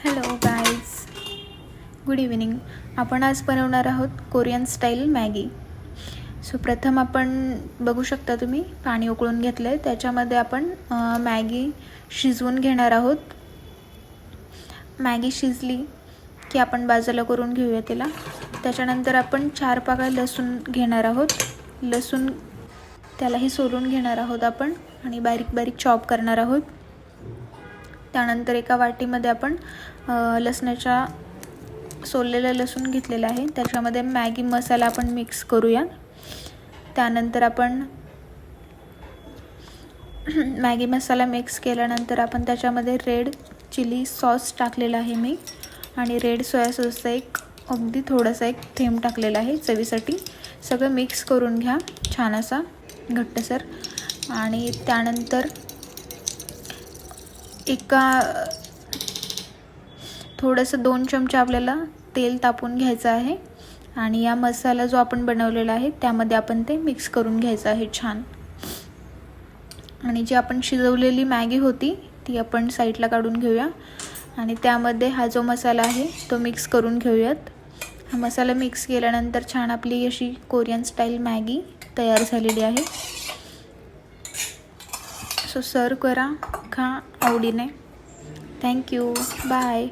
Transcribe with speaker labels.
Speaker 1: Hello guys, good evening. आपण आज बनवणार आहोत कोरियन स्टाईल मॅगी. सो प्रथम आपण बघू शकता तुम्ही पाणी उकळून घेतलं आहे. त्याच्यामध्ये आपण मॅगी शिजवून घेणार आहोत. मॅगी शिजली की आपण बाजूला करून घेऊया तिला. त्याच्यानंतर आपण 4 पाकळ्या लसूण घेणार आहोत. लसूण त्यालाही सोलून घेणार आहोत आपण आणि बारीक बारीक चॉप करणार आहोत. त्यानंतर एका वाटीमध्ये आपण लसणाचा सोललेला लसूण घेतलेला आहे. त्याच्यामध्ये मॅगी मसाला आपण मिक्स करूया. त्यानंतर आपण मॅगी मसाला मिक्स केल्यानंतर आपण त्याच्यामध्ये रेड चिली सॉस टाकलेला आहे मी, आणि रेड सोया सॉसचा अगदी थोडासा एक थेंब टाकलेला आहे चवीसाठी. सगळं मिक्स करून घ्या छान असा घट्टसर. आणि त्यानंतर थोडंसं 2 चमचे आपल्याला तेल तापून घ्यायचं आहे आणि या मसाला जो आपण बनवलेला आहे त्यामध्ये आपण ते मिक्स करून घ्यायचं आहे छान. आणि जी आपण शिजवलेली मॅगी होती ती आपण साईडला काढून घेऊया आणि त्यामध्ये हा जो मसाला आहे तो मिक्स करून घेऊयात. हा मसाला मिक्स केल्यानंतर छान आपली अशी कोरियन स्टाईल मॅगी तयार झालेली आहे. सो सर्व करा, खा आवडीने. Thank you, bye.